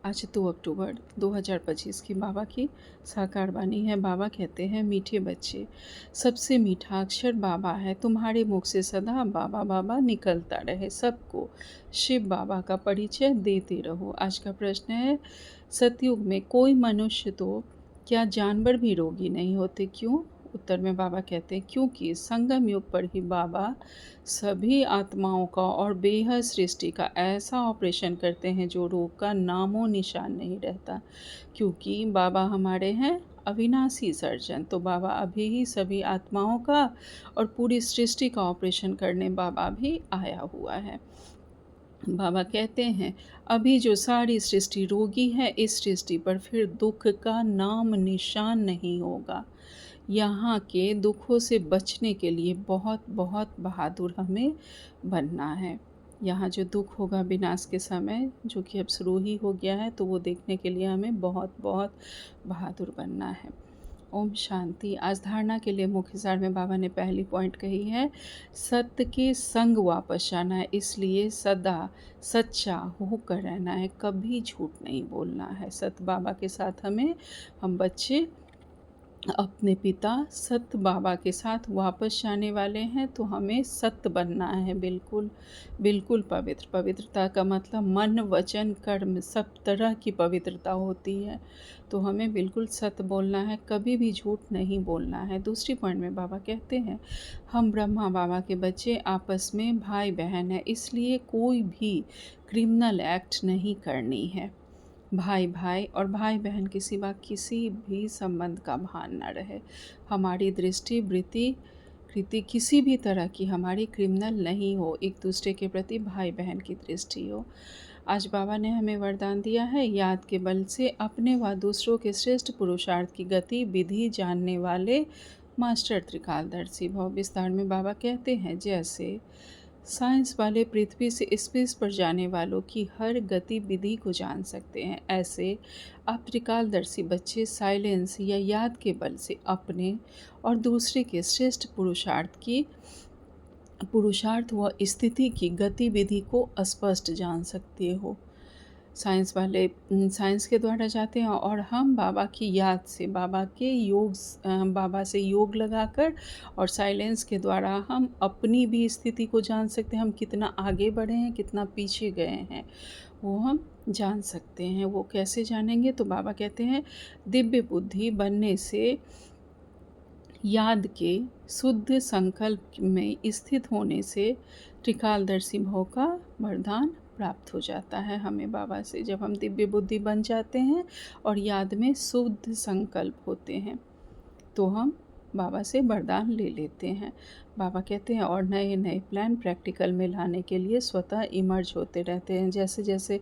आज 2 अक्टूबर 2025 की बाबा की साकार वाणी है। बाबा कहते हैं, मीठे बच्चे, सबसे मीठा अक्षर बाबा है। तुम्हारे मुख से सदा बाबा बाबा निकलता रहे। सबको शिव बाबा का परिचय देते रहो। आज का प्रश्न है, सतयुग में कोई मनुष्य तो क्या जानवर भी रोगी नहीं होते, क्यों? उत्तर में बाबा कहते हैं, क्योंकि संगम युग पर ही बाबा सभी आत्माओं का और बेहद सृष्टि का ऐसा ऑपरेशन करते हैं जो रोग का नामो निशान नहीं रहता। क्योंकि बाबा हमारे हैं अविनाशी सर्जन, तो बाबा अभी ही सभी आत्माओं का और पूरी सृष्टि का ऑपरेशन करने बाबा भी आया हुआ है। बाबा कहते हैं, अभी जो सारी सृष्टि रोगी है, इस सृष्टि पर फिर दुख का नाम निशान नहीं होगा। यहाँ के दुखों से बचने के लिए बहुत बहुत बहादुर हमें बनना है। यहाँ जो दुख होगा विनाश के समय, जो कि अब शुरू ही हो गया है, तो वो देखने के लिए हमें बहुत बहुत बहादुर बनना है। ओम शांति। आज धारणा के लिए मुख्य सार में बाबा ने पहली पॉइंट कही है, सत्य के संग वापस आना है, इसलिए सदा सच्चा होकर रहना है, कभी झूठ नहीं बोलना है। सत्य बाबा के साथ हम बच्चे अपने पिता सत्य बाबा के साथ वापस जाने वाले हैं, तो हमें सत्य बनना है, बिल्कुल बिल्कुल पवित्र। पवित्रता का मतलब मन वचन कर्म सब तरह की पवित्रता होती है, तो हमें बिल्कुल सत्य बोलना है, कभी भी झूठ नहीं बोलना है। दूसरी पॉइंट में बाबा कहते हैं, हम ब्रह्मा बाबा के बच्चे आपस में भाई बहन हैं, इसलिए कोई भी क्रिमिनल एक्ट नहीं करनी है। भाई भाई और भाई बहन के सिवा किसी भी संबंध का भान न रहे। हमारी दृष्टि वृत्ति कृति किसी भी तरह की हमारी क्रिमिनल नहीं हो, एक दूसरे के प्रति भाई बहन की दृष्टि हो। आज बाबा ने हमें वरदान दिया है, याद के बल से अपने व दूसरों के श्रेष्ठ पुरुषार्थ की गति विधि जानने वाले मास्टर त्रिकालदर्शी भव। विस्तार में बाबा कहते हैं, जैसे साइंस वाले पृथ्वी से स्पेस पर जाने वालों की हर गतिविधि को जान सकते हैं, ऐसे आप त्रिकालदर्शी बच्चे साइलेंस या याद के बल से अपने और दूसरे के श्रेष्ठ पुरुषार्थ व स्थिति की गतिविधि को स्पष्ट जान सकते हो। साइंस वाले साइंस के द्वारा जाते हैं और हम बाबा की याद से, बाबा से योग लगाकर और साइलेंस के द्वारा हम अपनी भी स्थिति को जान सकते हैं, हम कितना आगे बढ़े हैं, कितना पीछे गए हैं, वो हम जान सकते हैं। वो कैसे जानेंगे? तो बाबा कहते हैं, दिव्य बुद्धि बनने से, याद के शुद्ध संकल्प में स्थित होने से त्रिकालदर्शी भव का वरदान प्राप्त हो जाता है हमें बाबा से। जब हम दिव्य बुद्धि बन जाते हैं और याद में शुद्ध संकल्प होते हैं, तो हम बाबा से वरदान ले लेते हैं। बाबा कहते हैं, और नए नए प्लान प्रैक्टिकल में लाने के लिए स्वतः इमर्ज होते रहते हैं। जैसे जैसे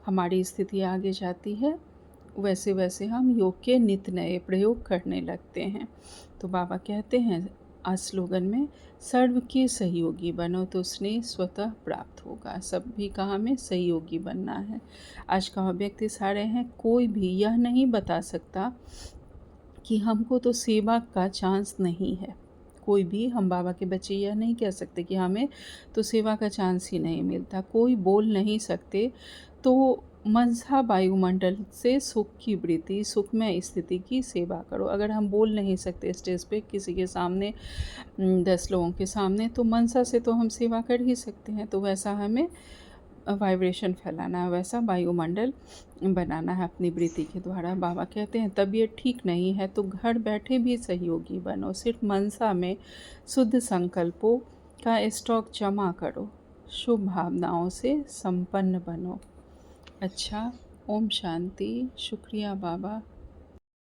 हमारी स्थिति आगे जाती है, वैसे वैसे हम योग के नित्य नए प्रयोग करने लगते हैं। तो बाबा कहते हैं स्लोगन में, सर्व के सहयोगी बनो तो स्नेह स्वतः प्राप्त होगा। सभी का हमें सहयोगी बनना है। आज का व्यक्ति सारे हैं, कोई भी यह नहीं बता सकता कि हमको तो सेवा का चांस नहीं है। कोई भी, हम बाबा के बच्चे यह नहीं कह सकते कि हमें तो सेवा का चांस ही नहीं मिलता। कोई बोल नहीं सकते तो मनसा वायुमंडल से सुख की वृत्ति, सुखमय स्थिति की सेवा करो। अगर हम बोल नहीं सकते स्टेज पे किसी के सामने, 10 लोगों के सामने, तो मनसा से तो हम सेवा कर ही सकते हैं। तो वैसा हमें वाइब्रेशन फैलाना है, वैसा वायुमंडल बनाना है अपनी वृत्ति के द्वारा। बाबा कहते हैं, तबीयत ठीक नहीं है तो घर बैठे भी सहयोगी बनो, सिर्फ मनसा में शुद्ध संकल्पों का स्टॉक जमा करो, शुभ भावनाओं से संपन्न बनो। अच्छा, ओम शांति। शुक्रिया बाबा।